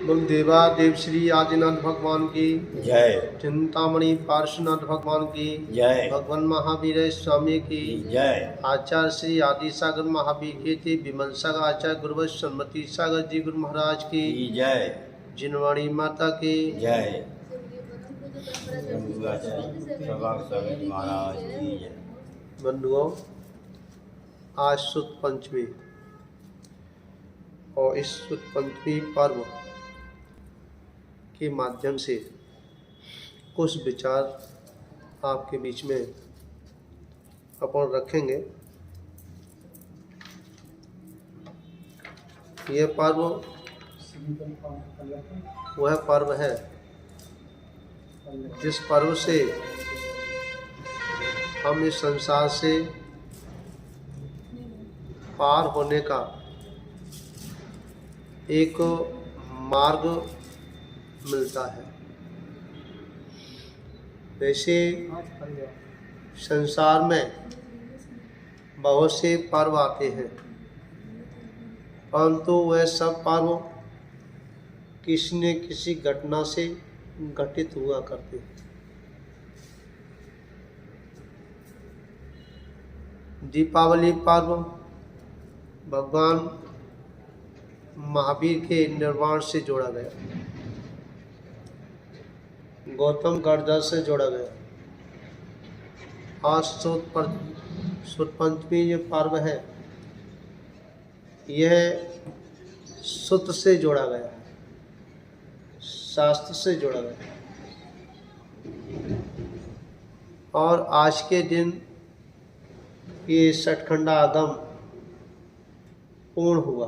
देवा देव श्री आदिनाथ भगवान की जय। चिंतामणि पार्श्वनाथ भगवान की जय। भगवान महावीर स्वामी की जय। आचार्य श्री आदि सागर महावीर के थे विमल सागर आचार्य गुरु सन्मति सागर जी गुरु महाराज की जय। जिनवाणी माता की जय। महाराज की जय। बंधुओं, आज सुद पंचमी और इस सुद पंचमी पर्व के माध्यम से कुछ विचार आपके बीच में अपन रखेंगे। यह पर्व वह पर्व है जिस पर्व से हम इस संसार से पार होने का एक मार्ग मिलता है। वैसे संसार में बहुत से पर्व आते हैं, परंतु वह सब पर्व किसी न किसी घटना से घटित हुआ करते हैं। दीपावली पर्व भगवान महावीर के निर्वाण से जोड़ा गया, गौतम गर्दर से जोड़ा गया। आज सुद पंचमी जो पर्व है यह सुत से जोड़ा गया, शास्त्र से जोड़ा गया। और आज के दिन ये सठखंडा आगम पूर्ण हुआ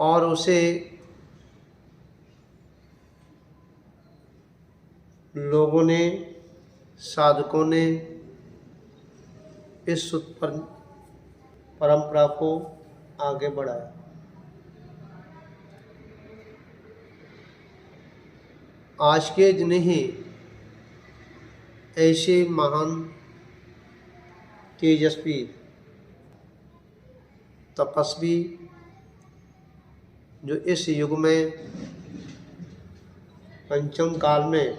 और उसे लोगों ने, साधकों ने इस परंपरा को आगे बढ़ाया। आज के दिन ही ऐसे महान तेजस्वी तपस्वी जो इस युग में पंचम काल में,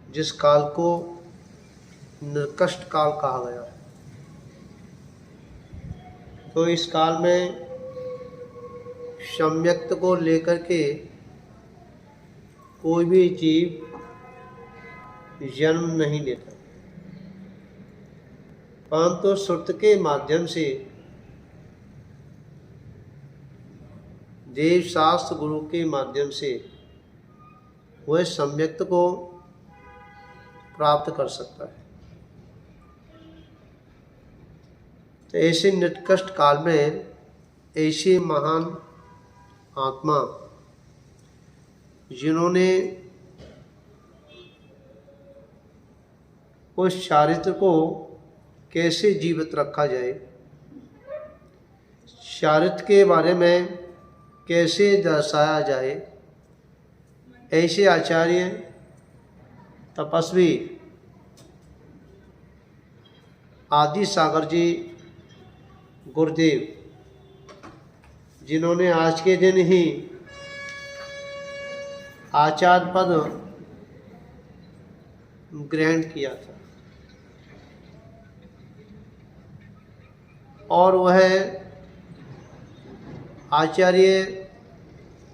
जिस काल को निर्कष्ट काल कहा गया, तो इस काल में सम्यक्त को लेकर के कोई भी जीव जन्म नहीं लेता, परंतु श्रुत के माध्यम से देव शास्त्र गुरु के माध्यम से वह सम्यक्त को प्राप्त कर सकता है। तो ऐसे निकृष्ट काल में ऐसे महान आत्मा जिन्होंने उस चारित्र को कैसे जीवित रखा जाए, चारित्र के बारे में कैसे दर्शाया जाए, ऐसे आचार्य तपस्वी आदि सागर जी गुरुदेव, जिन्होंने आज के दिन ही आचार्य पद ग्रहण किया था, और वह आचार्य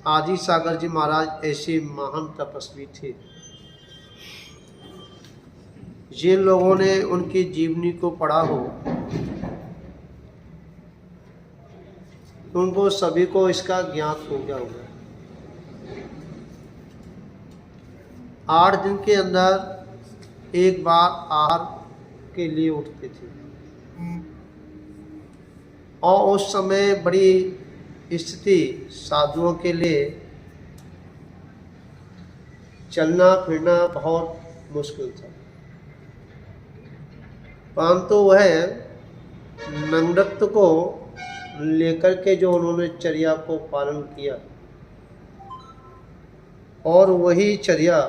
आदि सागर जी महाराज ऐसे महान तपस्वी थे जिन लोगों ने उनकी जीवनी को पढ़ा हो उनको सभी को इसका ज्ञात हो गया होगा। 8 दिन के अंदर एक बार आहार के लिए उठते थे और उस समय बड़ी स्थिति साधुओं के लिए चलना फिरना बहुत मुश्किल था, परंतु वह नंगत्व को लेकर के जो उन्होंने चर्या को पालन किया, और वही चर्या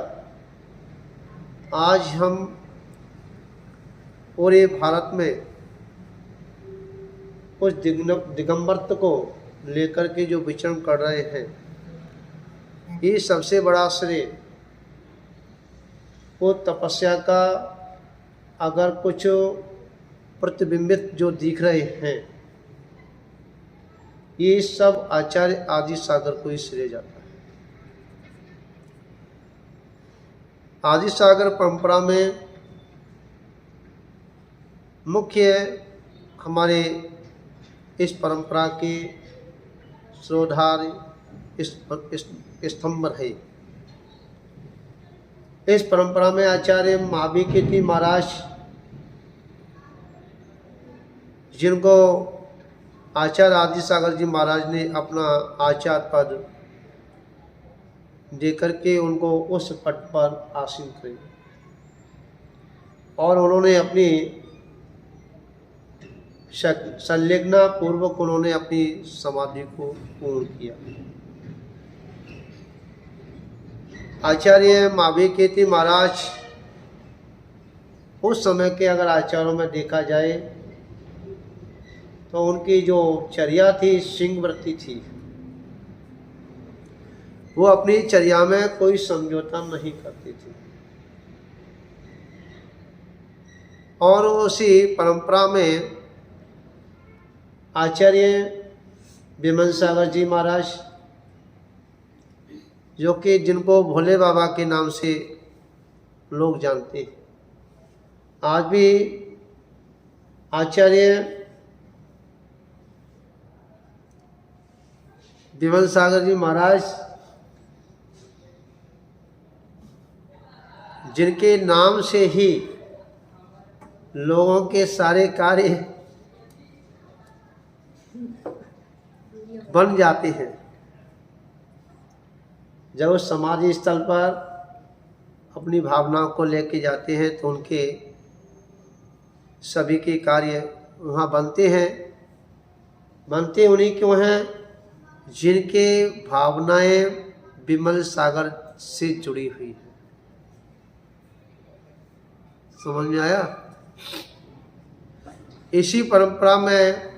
आज हम पूरे भारत में उस दिगंबरत्व को लेकर के जो विचरण कर रहे हैं, ये सबसे बड़ा श्रेय वो तपस्या का अगर कुछ प्रतिबिंबित जो दिख रहे हैं, ये सब आचार्य आदि सागर को ही श्रेय जाता है। आदि सागर परंपरा में मुख्य हमारे इस परंपरा के स्रोधार स्तंभ है। इस परंपरा में आचार्य महावीर महाराज, जिनको आचार्य आदि सागर जी महाराज ने अपना आचार्य पद देकर के उनको उस पद पर आसीन किया और उन्होंने अपनी संलग्ना पूर्वक उन्होंने अपनी समाधि को पूर्ण किया। आचार्य महावीर महाराज उस समय के अगर आचार्यों में देखा जाए तो उनकी जो चर्या थी, सिंह वृत्ति थी, वो अपनी चर्या में कोई समझौता नहीं करती थी। और उसी परंपरा में आचार्य विमल सागर जी महाराज, जो कि जिनको भोले बाबा के नाम से लोग जानते हैं, आज भी आचार्य विमल सागर जी महाराज, जिनके नाम से ही लोगों के सारे कार्य बन जाते हैं, जब उस समाधि स्थल पर अपनी भावनाओं को लेके जाते हैं तो उनके सभी के कार्य वहाँ बनते हैं। बनते उन्हीं क्यों हैं जिनके भावनाएं विमल सागर से जुड़ी हुई है। समझ में आया? इसी परंपरा में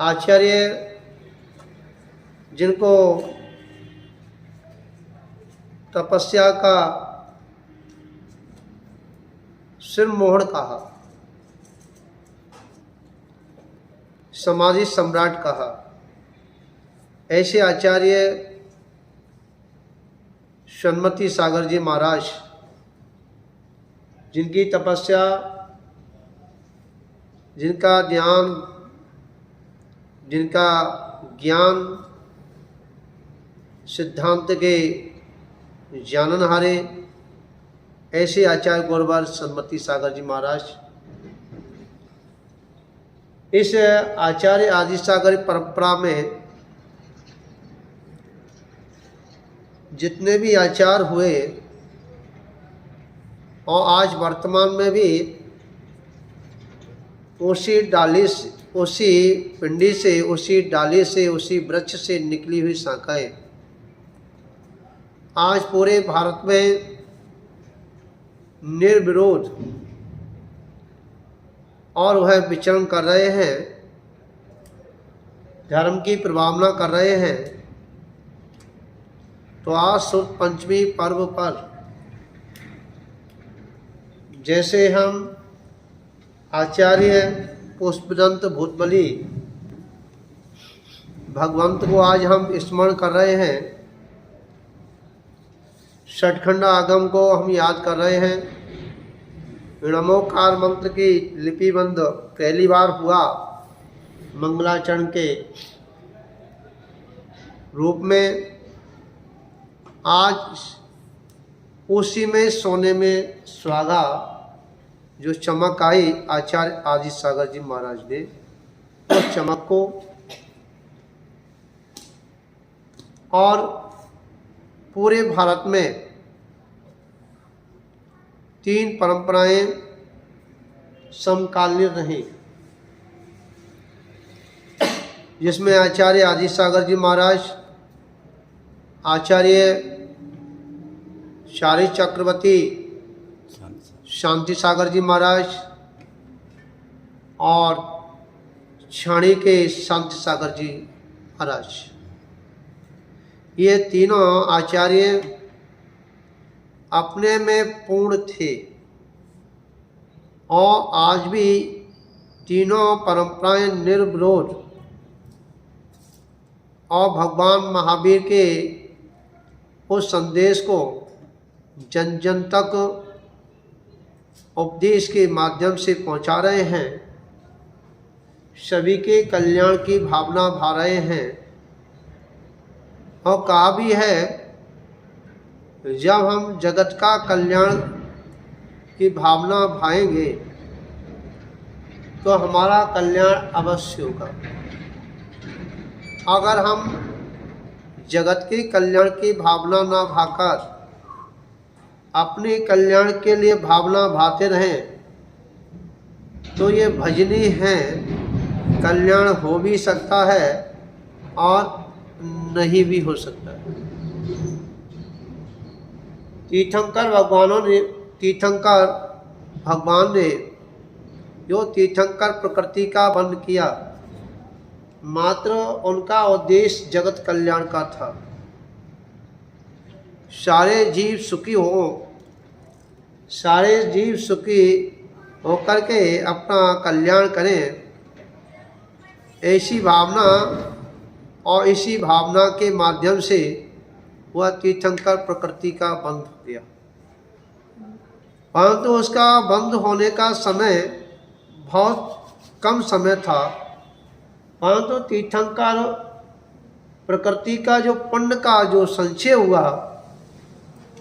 आचार्य, जिनको तपस्या का सिरमोहर कहा, समाधि सम्राट कहा, ऐसे आचार्य सन्मति सागर जी महाराज, जिनकी तपस्या, जिनका ज्ञान सिद्धांत के जाननहारे, ऐसे आचार्य गौरवर सन्मति सागर जी महाराज इस आचार्य आदि सागर परंपरा में जितने भी आचार्य हुए और आज वर्तमान में भी उसी डाली से, उसी पिंडी से, उसी डाली से, उसी वृक्ष से निकली हुई शाखाएं आज पूरे भारत में निर्विरोध और वह विचरण कर रहे हैं, धर्म की प्रभावना कर रहे हैं। तो आज शुद्ध पंचमी पर्व पर जैसे हम आचार्य पुष्पदंत भूतबली भगवंत को आज हम स्मरण कर रहे हैं, षटखंड आगम को हम याद कर रहे हैं, नमोकार मंत्र की लिपिबंध पहली बार हुआ मंगलाचरण के रूप में। आज उसी में सोने में सुहागा जो चमक आई आचार्य आदि सागर जी महाराज ने, उस चमक को और पूरे भारत में 3 परंपराएं समकालीन रही, जिसमें आचार्य आदि सागर जी महाराज, आचार्य शारी चक्रवर्ती शांति सागर जी महाराज और छाणी के शांति सागर जी महाराज, ये तीनों आचार्य अपने में पूर्ण थे और आज भी तीनों परंपराएं निर्विरोध और भगवान महावीर के उस संदेश को जन जन तक उपदेश के माध्यम से पहुंचा रहे हैं, सभी के कल्याण की भावना भा रहे हैं। और कहा भी है, जब हम जगत का कल्याण की भावना भाएंगे तो हमारा कल्याण अवश्य होगा। अगर हम जगत के कल्याण की भावना ना भाकर अपने कल्याण के लिए भावना भाते रहें तो ये भजनी हैं, कल्याण हो भी सकता है और नहीं भी हो सकता है। तीर्थंकर भगवान ने जो तीर्थंकर प्रकृति का बंध किया, मात्र उनका उद्देश्य जगत कल्याण का था। सारे जीव सुखी हो, सारे जीव सुखी होकर के अपना कल्याण करें, ऐसी भावना और इसी भावना के माध्यम से वह तीर्थंकर प्रकृति का बंध हो गया। परंतु उसका बंद होने का समय बहुत कम समय था, परंतु तीर्थंकर प्रकृति का जो पुण्य का जो संचय हुआ,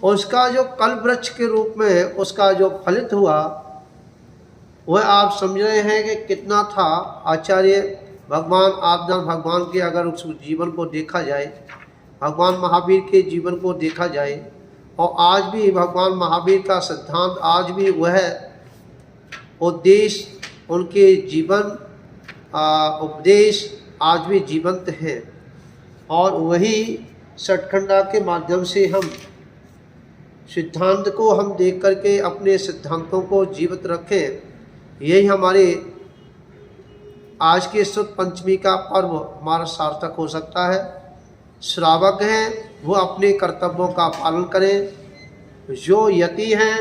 उसका जो कल वृक्ष के रूप में उसका जो फलित हुआ, वह आप समझ रहे हैं कि कितना था। आचार्य भगवान आदिनाथ भगवान के अगर उस जीवन को देखा जाए, भगवान महावीर के जीवन को देखा जाए, और आज भी भगवान महावीर का सिद्धांत, आज भी वह उद्देश्य, उनके जीवन उपदेश आज भी जीवंत है। और वही सठखंडा के माध्यम से हम सिद्धांत को हम देख करके अपने सिद्धांतों को जीवित रखें। यही हमारे आज के शुद्ध पंचमी का पर्व हमारा सार्थक हो सकता है। श्रावक हैं वो अपने कर्तव्यों का पालन करें, जो यति हैं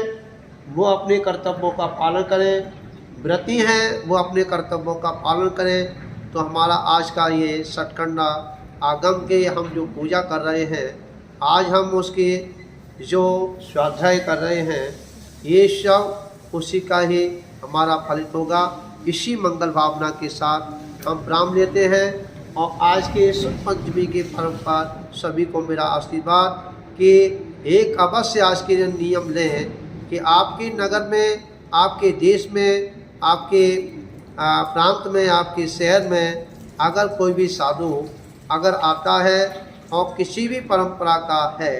वो अपने कर्तव्यों का पालन करें, व्रती हैं वो अपने कर्तव्यों का पालन करें। तो हमारा आज का ये सठखंडा आगम के हम जो पूजा कर रहे हैं, आज हम उसके जो स्वाध्याय कर रहे हैं, ये सब उसी का ही हमारा फलित होगा। इसी मंगल भावना के साथ हम विराम लेते हैं। और आज के शुद्ध पंचमी के पर्व पर सभी को मेरा आशीर्वाद कि एक अवश्य आज के नियम लें कि आपके नगर में, आपके देश में, आपके प्रांत में, आपके शहर में अगर कोई भी साधु अगर आता है और किसी भी परंपरा का है,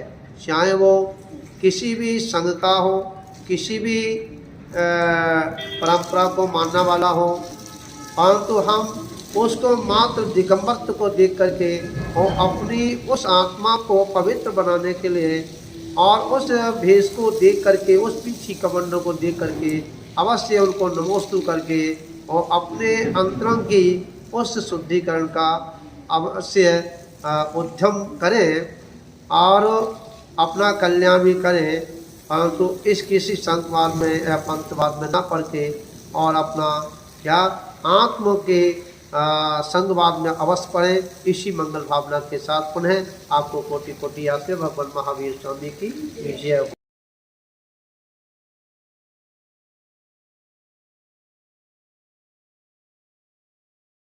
चाहे वो किसी भी संघ का हो, किसी भी परंपरा को मानने वाला हो, परंतु हम उसको मात्र दिगंबरत्व को देख करके और अपनी उस आत्मा को पवित्र बनाने के लिए और उस भेष को देख करके, उस पीछी कमंडों को देख करके अवश्य उनको नमोस्तु करके और अपने अंतरंग की उस शुद्धिकरण का अवश्य उद्यम करें और अपना कल्याण भी करें। परंतु इस किसी संतवाद में या पंथवाद में न पड़ के और अपना क्या आत्म के संगवाद में अवश्य पढ़ें। इसी मंगल भावना के साथ पुनः आपको कोटि कोटि आशीर्वाद भगवान महावीर स्वामी की विजय।